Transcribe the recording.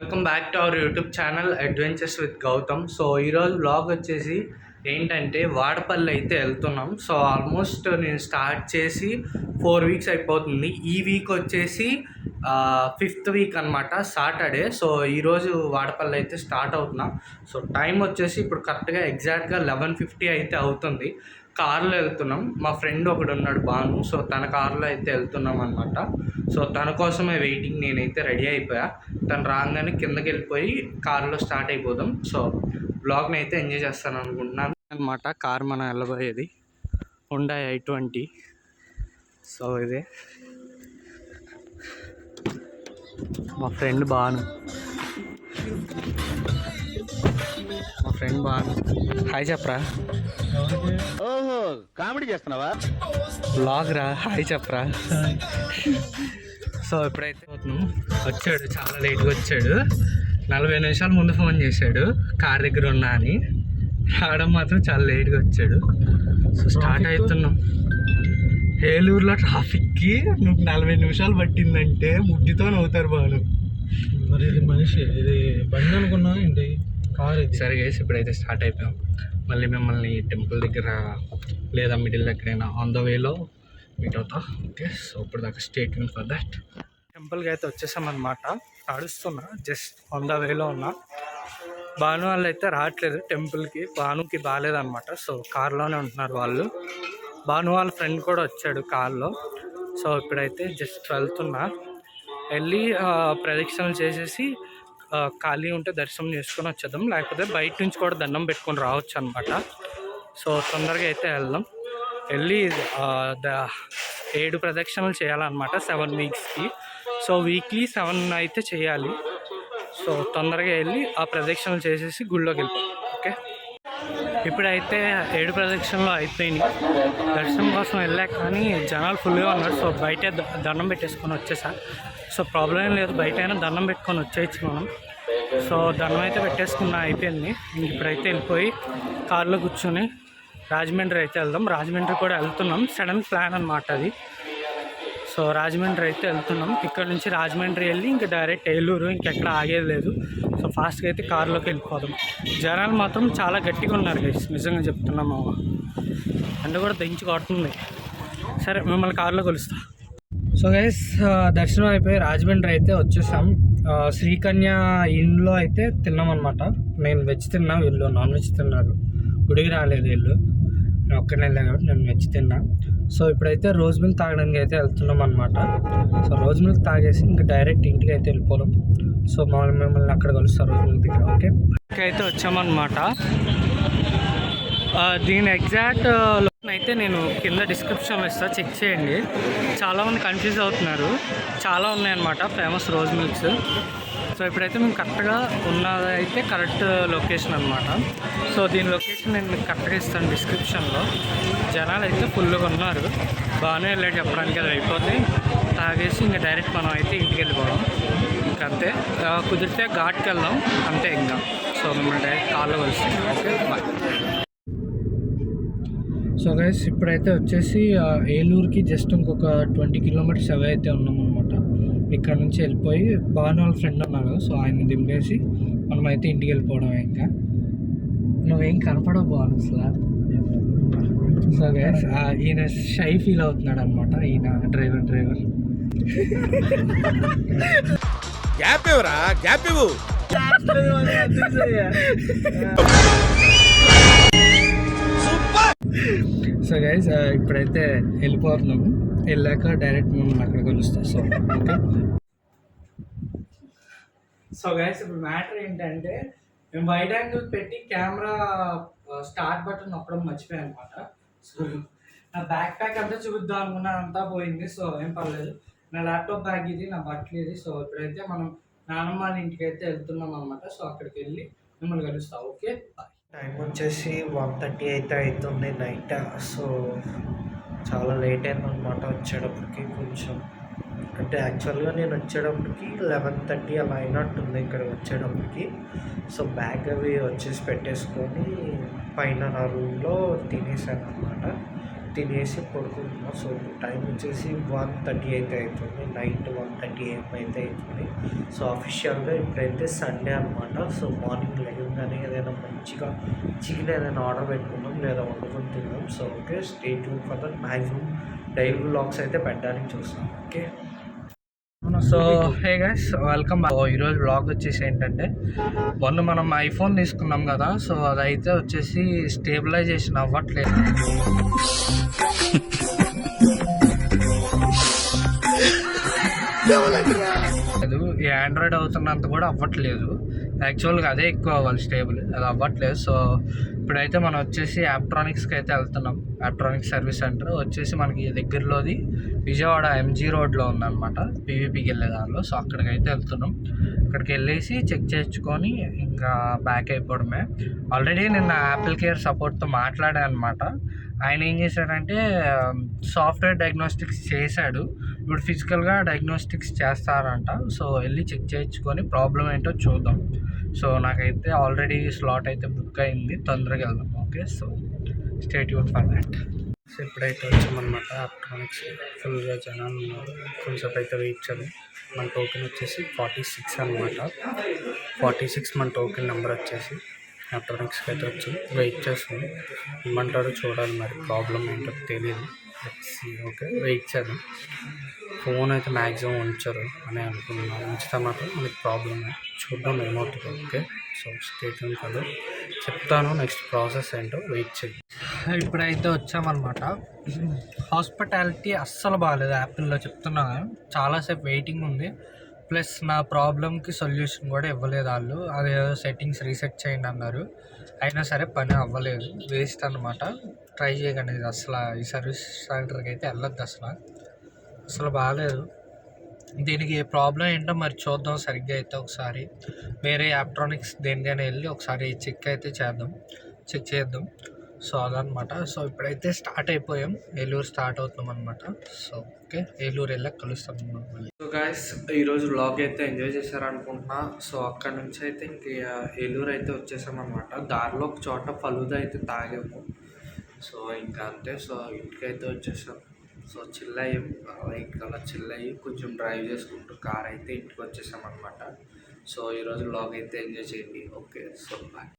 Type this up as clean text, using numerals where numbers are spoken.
Welcome back to our YouTube channel adventures with Gautam. So ఈరోజు vlog వచ్చేసి ఏంటంటే వాడపల్లి అయితే వెళ్తున్నాం. సో ఆల్మోస్ట్ నేను స్టార్ట్ చేసి 4 వీక్స్ అయిపోతుంది. ఈ వీక్ వచ్చేసి 5th వీక్ అనమాట, సాటర్డే. సో ఈరోజు వాడపల్లి అయితే స్టార్ట్ అవుతున్నాం. సో టైం వచ్చేసి ఇప్పుడు కరెక్ట్గా ఎగ్జాక్ట్గా 11:50 అయితే అవుతుంది. కార్లో వెళ్తున్నాం. మా ఫ్రెండ్ ఒకడు ఉన్నాడు భాను. సో తన కార్లో అయితే వెళ్తున్నాం అనమాట. సో తన కోసమే వెయిటింగ్. నేనైతే రెడీ అయిపోయా. తను రాగానే కిందకి వెళ్ళిపోయి కార్లో స్టార్ట్ అయిపోదాం. సో బ్లాగ్ని అయితే ఎంజాయ్ చేస్తాను అనుకుంటున్నాను అనమాట. కార్ మనం వెళ్ళబోయేది హోండా i20. సో ఇదే మా ఫ్రెండ్ భాను. హాయ్ చెప్పరా. ఓహో, కామెడీ చేస్తున్నావా? బ్లాగ్ రా, హాయ్ చెప్పరా. సో ఇప్పుడైతే వచ్చాడు, చాలా లేట్గా వచ్చాడు. 40 నిమిషాల ముందు ఫోన్ చేశాడు కార్ దగ్గర ఉన్నా అని. రావడం మాత్రం చాలా లేట్గా వచ్చాడు. సో స్టార్ట్ అవుతున్నాం. ఏలూరులో ట్రాఫిక్కి నువ్వు 40 నిమిషాలు పట్టిందంటే ముడ్డితో నవ్వుతారు బాను. మరి ఇది మనిషి, ఇది బండి అనుకున్నా ఏంటి, కార్ ఇది. సరే గైస్, ఇప్పుడైతే స్టార్ట్ అయిపోయాం. మళ్ళీ మిమ్మల్ని టెంపుల్ దగ్గర లేదా మిడిల్ దగ్గరైనా ఆన్ ద వేలో మీట్ అవుతా. ఓకే, సో ఇప్పుడు దాకా స్టే ట్యూన్ ఫర్ దాట్. టెంపుల్కి అయితే వచ్చేసామన్నమాట. నడుస్తున్నా, జస్ట్ ఆన్ ద వేలో ఉన్నా. భాను వాళ్ళు అయితే రావట్లేదు టెంపుల్కి. భానుకి బాగాలేదన్నమాట. సో కార్లోనే ఉంటున్నారు వాళ్ళు. భాను వాళ్ళ ఫ్రెండ్ కూడా వచ్చాడు కార్లో. సో ఇప్పుడైతే జస్ట్ వెళ్తున్నా. వెళ్ళి ప్రదక్షిణలు చేసేసి ఖాళీ ఉంటే దర్శనం చేసుకొని వచ్చేద్దాం. లేకపోతే బయట నుంచి కూడా దండం పెట్టుకొని రావచ్చు అనమాట. సో తొందరగా అయితే వెళ్దాం. వెళ్ళి 7 ప్రదక్షిణలు చేయాలన్నమాట 7 వీక్స్కి. సో వీక్లీ 7 అయితే చేయాలి. సో తొందరగా వెళ్ళి ఆ ప్రదక్షిణలు చేసేసి గుళ్ళోకి వెళ్ళిపోతాం. ఓకే, ఇప్పుడైతే 7 ప్రదక్షిణలు అయిపోయినాయి. దర్శనం కోసం వెళ్ళాక కానీ జనాలు ఫుల్గా ఉన్నారు. సో బయటే దండం పెట్టేసుకొని వచ్చేసా. సో ప్రాబ్లం ఏం లేదు, బయట అయినా దండం పెట్టుకొని వచ్చేయచ్చు మనం. సో దండం అయితే పెట్టేసుకున్నా, అయిపోయింది. ఇప్పుడైతే వెళ్ళిపోయి కార్లో కూర్చొని రాజమండ్రి అయితే వెళ్దాం. రాజమండ్రి కూడా వెళ్తున్నాం, సడన్ ప్లాన్ అనమాట అది. సో రాజమండ్రి అయితే వెళ్తున్నాం. ఇక్కడ నుంచి రాజమండ్రి వెళ్ళి ఇంకా డైరెక్ట్ ఏలూరు, ఇంకెక్కడ ఆగేది లేదు. సో ఫాస్ట్గా అయితే కార్లోకి వెళ్ళిపోదాం. జనాలు మాత్రం చాలా గట్టిగా ఉన్నారు గైస్, నిజంగా చెప్తున్నాము. అండ్ కూడా దించి కొడుతుంది. సరే, మిమ్మల్ని కార్లో కలుస్తా. సో గైస్, దర్శనం అయిపోయి రాజమండ్రి అయితే వచ్చేసాం. శ్రీకన్య ఇన్లో అయితే తిన్నామన్నమాట. నేను వెజ్ తిన్నా, వీళ్ళు నాన్ వెజ్ తిన్నారు. గుడికి రాలేదు వీళ్ళు, నేను ఒక్కడిని వెళ్ళాను కాబట్టి నేను వెజ్ తిన్నా. సో ఇప్పుడైతే రోజ్ మిల్క్ తాగడానికి అయితే వెళ్తున్నాం అనమాట. సో రోజ్ మిల్క్ తాగేసి ఇంకా డైరెక్ట్ ఇంటికి అయితే వెళ్ళిపోదాం. సో మిమ్మల్ని అక్కడ కలుస్తారు రోజ్ మిల్క్ దగ్గర. ఓకే, అయితే వచ్చామన్నమాట. దీని ఎగ్జాక్ట్ లొకేషన్ అయితే నేను కింద డిస్క్రిప్షన్లో ఇస్తాను, చెక్ చేయండి. చాలామంది కన్ఫ్యూజ్ అవుతున్నారు. చాలా ఉన్నాయన్నమాట ఫేమస్ రోజ్ మిల్క్స్. సో ఇప్పుడైతే మేము కరెక్ట్గా ఉన్నదైతే కరెక్ట్ లొకేషన్ అనమాట. సో దీని లొకేషన్ నేను మీకు కరెక్ట్గా ఇస్తాను డిస్క్రిప్షన్లో. జనాలు అయితే ఫుల్గా ఉన్నారు. బాగానే వెళ్ళాడు చెప్పడానికి. అది అయిపోతే తాగేసి ఇంకా డైరెక్ట్ మనం అయితే ఇంటికి వెళ్ళిపోవడం. ఇంకంతే, కుదిరితే ఘాట్కి వెళ్దాం అంతే ఇంకా. సో మిమ్మల్ని డైరెక్ట్ కార్లో కలుస్తాం. Okay, bye. సో గైస్, ఇప్పుడైతే వచ్చేసి ఏలూరుకి జస్ట్ ఇంకొక 20 కిలోమీటర్స్ అవే అయితే ఉన్నామన్నమాట. ఇక్కడ నుంచి వెళ్ళిపోయి భాను వాళ్ళ ఫ్రెండ్ ఉన్నారు కదా, సో ఆయన దింపేసి మనమైతే ఇంటికి వెళ్ళిపోవడం. ఇంకా నువ్వేం కనపడవు భాను అసలు. సో గైస్, ఈయన షై ఫీల్ అవుతున్నాడు అనమాట. ఈయన డ్రైవర్ గ్యాప్ ఇవ్వరా, గ్యాప్ ఇవ్వు. సో గైస్, ఇప్పుడైతే వెళ్ళిపోతున్నాము. వెళ్ళాక డైరెక్ట్ మేము అక్కడ కలుస్తాం. So okay. సో గైస్, ఇప్పుడు మ్యాటర్ ఏంటంటే మేము వైడ్ యాంగిల్ పెట్టి కెమెరా స్టార్ట్ బటన్ నొక్కడం మర్చిపోయాను అనమాట. సో నా బ్యాక్ ప్యాక్ అంతా చూపిద్దాం అనుకున్నా, అంతా పోయింది. సో ఏం పర్లేదు, నా ల్యాప్టాప్ బ్యాగ్ ఇది, నా బట్టలు ఇది. సో ఇప్పుడైతే మనం నానమ్మ వాళ్ళ ఇంటికి అయితే వెళ్తున్నాం అనమాట. సో అక్కడికి వెళ్ళి మిమ్మల్ని కలుస్తాం. Okay, bye. టైం వచ్చేసి 1:30 అయితే అవుతుంది నైట్. సో చాలా లేట్ అయిందనమాట వచ్చేటప్పటికి. కొంచెం అంటే యాక్చువల్గా నేను వచ్చేటప్పటికి 11:30 అలా అయినట్టుంది ఇక్కడ వచ్చేటప్పటికి. సో బ్యాగ్ అవి వచ్చేసి పెట్టేసుకొని పైన నా రూమ్లో తినేసాను అనమాట. తినేసి పడుకుంటున్నాం. సో టైం వచ్చేసి 1:30 అయితే అవుతుంది, నైట్ 1:30 AM అయితే అవుతుంది. సో అఫీషియల్గా ఇప్పుడైతే సండే అనమాట. సో మార్నింగ్ లేవగానే ఏదైనా మంచిగా చికెన్ ఏదైనా ఆర్డర్ పెట్టుకున్నాం లేదా వండుకొని తిన్నాం. So okay, stay tune for that. Maximum daily vlogs అయితే పెట్టడానికి చూస్తాం. Okay, so hey guys, welcome. ఈరోజు వ్లాగ్ వచ్చేసి ఏంటంటే, మొన్న మనం ఐఫోన్ తీసుకున్నాం కదా, సో అదైతే వచ్చేసి స్టేబిలైజేషన్ అవ్వట్లేదు. ఈ ఆండ్రాయిడ్ అవుతున్నంత కూడా అవ్వట్లేదు. యాక్చువల్గా అదే ఎక్కువ అవ్వాలి స్టేబుల్, అది అవ్వట్లేదు. సో ఇప్పుడైతే మనం వచ్చేసి యాప్ట్రానిక్స్కి అయితే వెళ్తున్నాం. యాప్ట్రానిక్స్ సర్వీస్ సెంటర్ వచ్చేసి మనకి దగ్గరలోది విజయవాడ MG రోడ్లో ఉందన్నమాట, పీవీపీకి వెళ్ళే దారిలో. సో అక్కడికైతే వెళ్తున్నాం. అక్కడికి వెళ్ళేసి చెక్ చేయించుకొని ఇంకా బ్యాక్ అయిపోవడమే. ఆల్రెడీ నిన్న యాపిల్ కేర్ సపోర్ట్తో మాట్లాడాను అనమాట. ఆయన ఏం చేశాడంటే సాఫ్ట్వేర్ డయాగ్నోస్టిక్స్ చేశాడు, ఇప్పుడు ఫిజికల్గా డయాగ్నోస్టిక్స్ చేస్తారంట. సో వెళ్ళి చెక్ చేయించుకొని ప్రాబ్లం ఏంటో చూద్దాం. సో నాకైతే ఆల్రెడీ స్లాట్ అయితే బుక్ అయింది, తొందరగా వెళ్దాం. Okay, so stay tune for that. So ఇప్పుడైతే వచ్చామన్నమాట ఎలక్ట్రానిక్స్. ఫుల్గా జనాలు ఉన్నారు, కొంచెంసేపు అయితే వెయిట్ చేయాలి. మన టోకెన్ వచ్చేసి 46 అనమాట. 46 మన టోకెన్ నెంబర్ వచ్చేసి. ఎలక్ట్రానిక్స్కి అయితే వచ్చి వెయిట్ చేస్తుంది. ఇమ్మంటారు చూడాలి, మరి ప్రాబ్లం ఏంటో తెలియదు. ఓకే, వెయిట్ చేద్దాం. ఫోన్ అయితే మ్యాక్సిమం ఉంచరు అని అనుకున్నాను, ఉంచితే మాత్రం మనకి ప్రాబ్లమే. చూద్దాం ఏమవుతుందో. ఓకే, సో స్టేట్ కదా, చెప్తాను నెక్స్ట్ ప్రాసెస్ ఏంటో, వెయిట్ చేయి. ఇప్పుడైతే వచ్చామన్నమాట. హాస్పిటాలిటీ అస్సలు బాగాలేదు యాపిల్లో, చెప్తున్నా చాలాసేపు వెయిటింగ్ ఉంది. ప్లస్ నా ప్రాబ్లంకి సొల్యూషన్ కూడా ఇవ్వలేదు వాళ్ళు. అది సెట్టింగ్స్ రీసెట్ చేయండి అన్నారు, అయినా సరే పని అవ్వలేదు. వేస్ట్ అనమాట. ట్రై చేయకండి ఇది అసలు. ఈ సర్వీస్ సెంటర్కి అయితే వెళ్ళొద్దు అసలు బాగాలేదు. దీనికి ప్రాబ్లం ఏంటో మరి చూద్దాం సరిగ్గా అయితే. ఒకసారి వేరే ఎలక్ట్రానిక్స్ దేనికైనా వెళ్ళి ఒకసారి చెక్ చేద్దాం. సో అదనమాట. సో ఇప్పుడైతే స్టార్ట్ అయిపోయాం, ఏలూరు స్టార్ట్ అవుతాం అనమాట. సో ఓకే, ఏలూరు వెళ్ళాక కలుస్తాం మళ్ళీ. సో గాయస్, ఈరోజు వ్లాగ్ అయితే ఎంజాయ్ చేశారనుకుంటున్నా. సో అక్కడ నుంచి అయితే ఇంక ఏలూరు అయితే వచ్చేసాం అనమాట. దారిలో ఒక చోట ఫలూదా అయితే తాగాము. సో ఇంకా అంతే. సో ఇంటికైతే వచ్చేసాం. సో చిల్లయ్యాం, ఇంకా అలా చిల్లయ్యి కొంచెం డ్రైవ్ చేసుకుంటూ కార్ అయితే ఇంటికి వచ్చేసాం అనమాట. సో ఈరోజు వ్లాగ్ అయితే ఎంజాయ్ చేయండి. Okay, so bye.